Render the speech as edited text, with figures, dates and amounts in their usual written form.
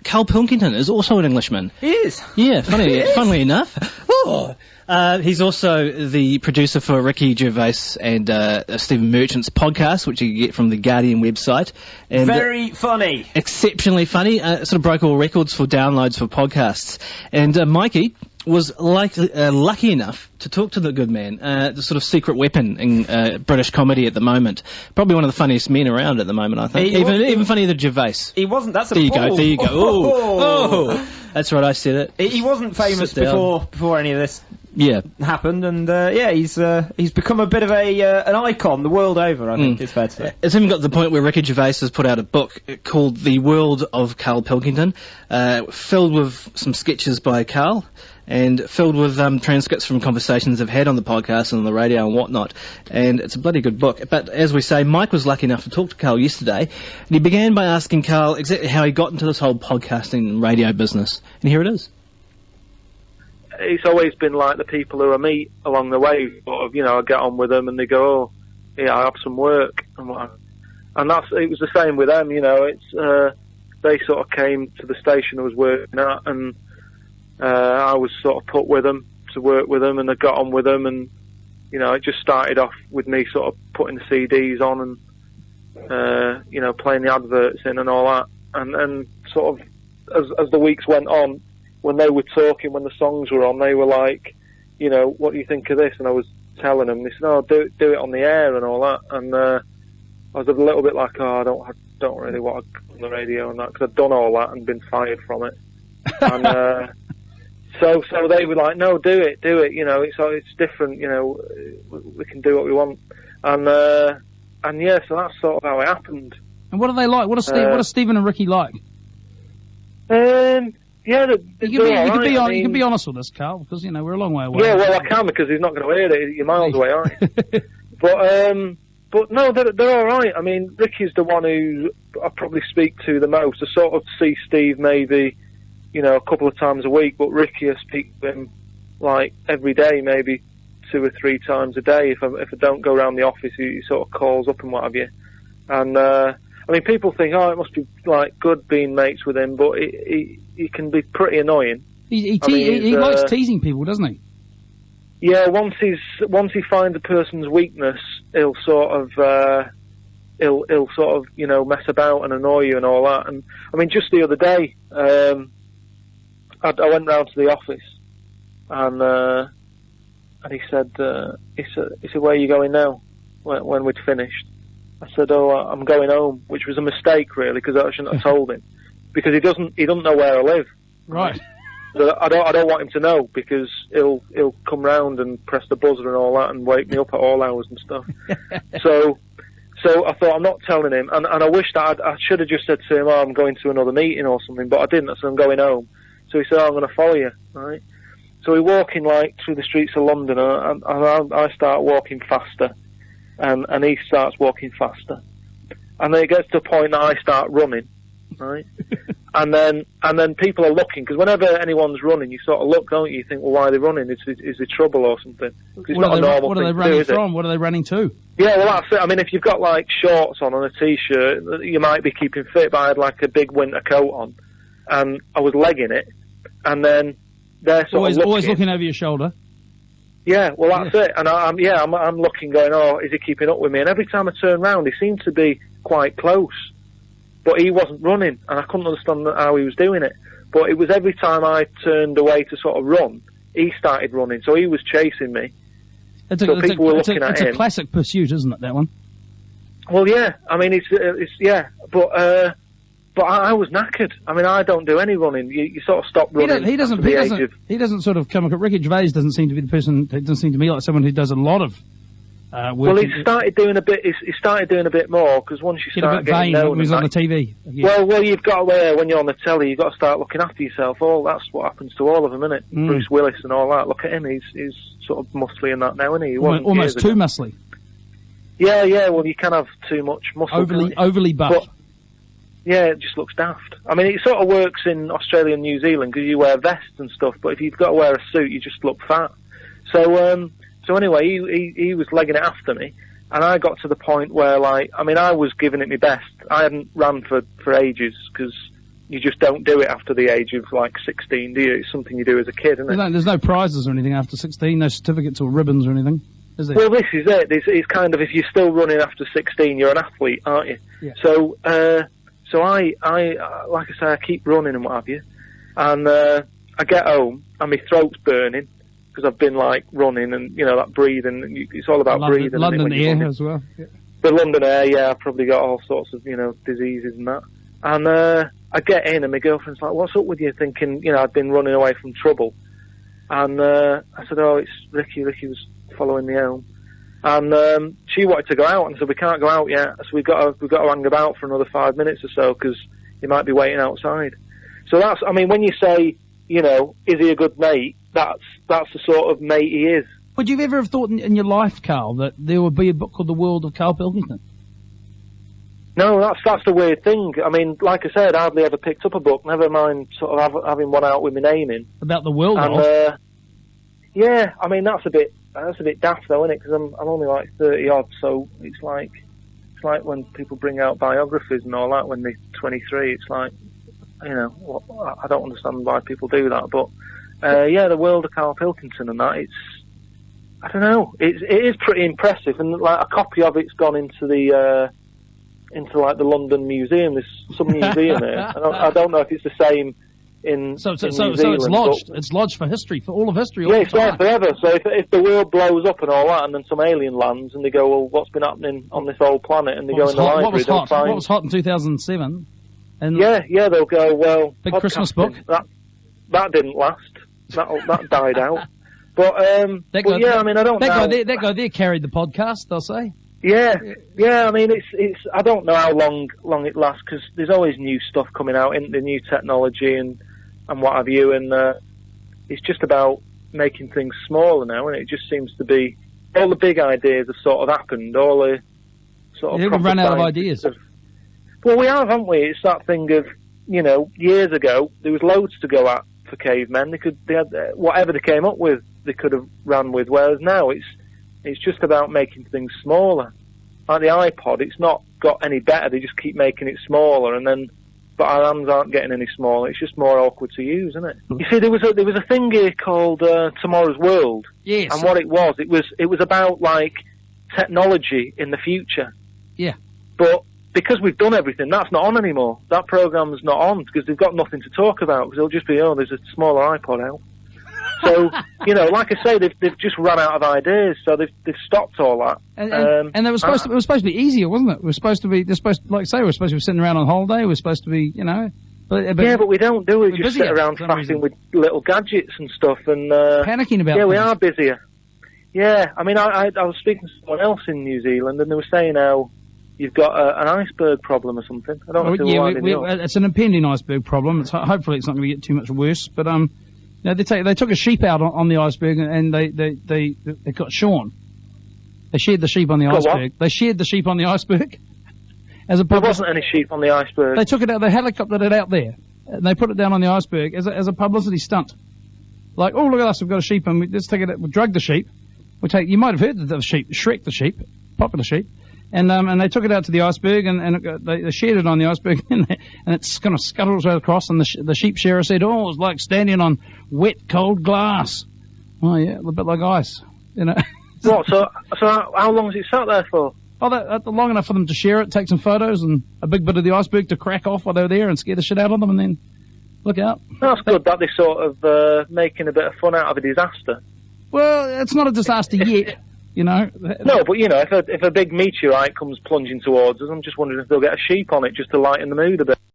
Karl Pilkington is also an Englishman. He is? Yeah, funnily enough. Oh. He's also the producer for Ricky Gervais and Stephen Merchant's podcast, which you can get from the Guardian website. And very funny. Exceptionally funny. Sort of broke all records for downloads for podcasts. And Mikey was lucky enough to talk to the good man, the sort of secret weapon in British comedy at the moment. Probably one of the funniest men around at the moment, I think. Even funnier than Gervais. He wasn't. That's a There you go. Oh. That's right, I said it. He wasn't famous before any of this happened, and he's become a bit of an icon the world over, I think it's fair to say. It's even got to the point where Ricky Gervais has put out a book called The World of Karl Pilkington, filled with some sketches by Karl, and filled with transcripts from conversations they've had on the podcast and on the radio and whatnot. And it's a bloody good book. But as we say, Mike was lucky enough to talk to Karl yesterday, and he began by asking Karl exactly how he got into this whole podcasting and radio business. And here it is. It's always been like the people who I meet along the way, sort of, I get on with them and they go, oh, yeah, I have some work. And it was the same with them, they sort of came to the station I was working at, and I was sort of put with them to work with them, and I got on with them, and it just started off with me sort of putting the CDs on and playing the adverts in and all that, and sort of as the weeks went on, when they were talking, when the songs were on, they were like, what do you think of this? And I was telling them, they said, oh, do it on the air and all that, and I was a little bit like, oh, I don't really want to go on the radio and that, because I'd done all that and been fired from it. And so they were like, no, do it, it's different, we can do what we want. And yeah, so that's sort of how it happened. And what are they like? What are Stephen and Ricky like? Yeah, you can be honest with us, Karl, because we're a long way away. Yeah, well, I can, because he's not going to hear it. You're miles away, aren't you? But no, they're all right. I mean, Ricky's the one who I probably speak to the most. I sort of see Steve maybe, a couple of times a week, but Ricky, I speak to him like every day, maybe 2 or 3 times a day. If I don't go around the office, he sort of calls up and what have you. And I mean, people think, oh, it must be like good being mates with him, but he can be pretty annoying. He likes teasing people, doesn't he? Yeah, once he finds a person's weakness, he'll sort of mess about and annoy you and all that. And I mean, just the other day, I went round to the office, and he said, where are you going now? When we'd finished, I said, oh, I'm going home, which was a mistake really, because I shouldn't have told him, because he doesn't know where I live. Right. So I don't want him to know, because he'll come round and press the buzzer and all that and wake me up at all hours and stuff. So I thought, I'm not telling him, and I wish that I should have just said to him, oh, I'm going to another meeting or something, but I didn't. I said, I'm going home. So he said, oh, I'm going to follow you, right? So we're walking like through the streets of London, and I start walking faster, and he starts walking faster, and then it gets to a point that I start running, right? and then people are looking, because whenever anyone's running, you sort of look, don't you? You think, well, why are they running? Is there trouble or something? What are they running from? What are they running to? Yeah, well, that's it. I mean, if you've got like shorts on and a t-shirt, you might be keeping fit, but I had like a big winter coat on, and I was legging it, and then they're sort of always looking over your shoulder. Yeah, well, that's it. And I'm looking, going, oh, is he keeping up with me? And every time I turned round, he seemed to be quite close, but he wasn't running, and I couldn't understand how he was doing it. But it was every time I turned away to sort of run, he started running, so he was chasing me. People were looking at him. It's a classic pursuit, isn't it, that one? Well, yeah. I mean, but I was knackered. I mean, I don't do any running. You sort of stop running. He doesn't sort of come. Ricky Gervais doesn't seem to be the person. It doesn't seem to me like someone who does a lot of work. Well, he started doing a bit. He started doing a bit more, because once you start getting known, when he's on the TV. Yeah. Well, you've got to when you're on the telly, you've got to start looking after yourself. That's what happens to all of them, isn't it? Bruce Willis and all that. Look at him. He's sort of muscly and that now, isn't he? Almost too muscly. Yeah. Well, you can have too much muscle. Overly buff. Yeah, it just looks daft. I mean, it sort of works in Australia and New Zealand, because you wear vests and stuff, but if you've got to wear a suit, you just look fat. So anyway, he was legging it after me, and I got to the point where, like, I mean, I was giving it my best. I hadn't ran for ages, because you just don't do it after the age of like 16, do you? It's something you do as a kid, isn't it? There's no prizes or anything after 16, no certificates or ribbons or anything, is there? Well, this is it. It's kind of, if you're still running after 16, you're an athlete, aren't you? Yeah. So I like I say, I keep running and what have you, and I get home and my throat's burning because I've been like running and that breathing. It's all about breathing. London air as well. Yeah. The London air, yeah. I've probably got all sorts of diseases and that. And I get in and my girlfriend's like, "What's up with you?" Thinking I'd been running away from trouble. And I said, "Oh, it's Ricky. Ricky was following me home." And she wanted to go out, and I said, "We can't go out yet. So we've got to hang about for another 5 minutes or so because he might be waiting outside." So that's, I mean, when you say, is he a good mate? That's the sort of mate he is. Would you ever have thought in your life, Karl, that there would be a book called The World of Karl Pilkington? No, that's the weird thing. I mean, like I said, I hardly ever picked up a book, never mind sort of having one out with my name in. About the world of? Yeah, I mean, that's a bit daft though, isn't it? Because I'm only like 30 odd, so it's like when people bring out biographies and all that when they're 23. It's like, I don't understand why people do that, but The World of Karl Pilkington and that, I don't know, it is pretty impressive, and like a copy of it's gone into the the London Museum. There's some museum there. I don't know if it's the same in New Zealand. So it's lodged. It's lodged for history, for all of history. Yeah, it's there forever. So if the world blows up and all that, and then some alien lands, and they go, "Well, what's been happening on this old planet?" and they go in the library, they'll find what was hot in 2007. And yeah, they'll go, "Well, big Christmas book that didn't last. That died out." But I mean, I don't know. That guy there carried the podcast, they'll say. Yeah. I mean, it's. I don't know how long it lasts because there's always new stuff coming out, the new technology and what have you, and it's just about making things smaller now, and it just seems to be all the big ideas have sort of happened. All the sort of run out of ideas. Well, we have, haven't we? It's that thing of years ago there was loads to go at for cavemen. They had whatever they came up with, they could have ran with. Whereas now it's just about making things smaller. Like the iPod, it's not got any better. They just keep making it smaller, but our hands aren't getting any smaller. It's just more awkward to use, isn't it? You see, there was a thing here called Tomorrow's World. Yes. And what it was about like technology in the future. Yeah. But because we've done everything, that's not on anymore. That program's not on because they've got nothing to talk about. Because it'll just be, there's a smaller iPod out. So, like I say, they've just run out of ideas, so they've stopped all that. And it was supposed to be easier, wasn't it? We're supposed to be sitting around on holiday. We're supposed to be, but we don't do it. We just sit around faffing with little gadgets and stuff and panicking about. Yeah, we are busier. Yeah, I mean, I was speaking to someone else in New Zealand, and they were saying how you've got an iceberg problem or something. I don't know if it's an impending iceberg problem. Hopefully it's not going to get too much worse, but they took a sheep out on the iceberg and they got shorn. They shared the sheep on the iceberg. What? They shared the sheep on the iceberg. There wasn't any sheep on the iceberg. They took it out. They helicoptered it out there, and they put it down on the iceberg as a publicity stunt. Like, oh, look at us, we've got a sheep, and let's take it out. We drug the sheep. You might have heard of the sheep, Shrek the sheep, popular sheep. And they took it out to the iceberg, and they shared it on the iceberg, and it's kind of scuttled right across, and the sheep shearer said, "Oh, it was like standing on wet, cold glass." Oh, yeah, a bit like ice, What, so how long has it sat there for? Oh, long enough for them to share it, take some photos, and a big bit of the iceberg to crack off while they were there and scare the shit out of them, and then look out. That's good that they're sort of making a bit of fun out of a disaster. Well, it's not a disaster yet. No, but if a big meteorite comes plunging towards us, I'm just wondering if they'll get a sheep on it just to lighten the mood a bit.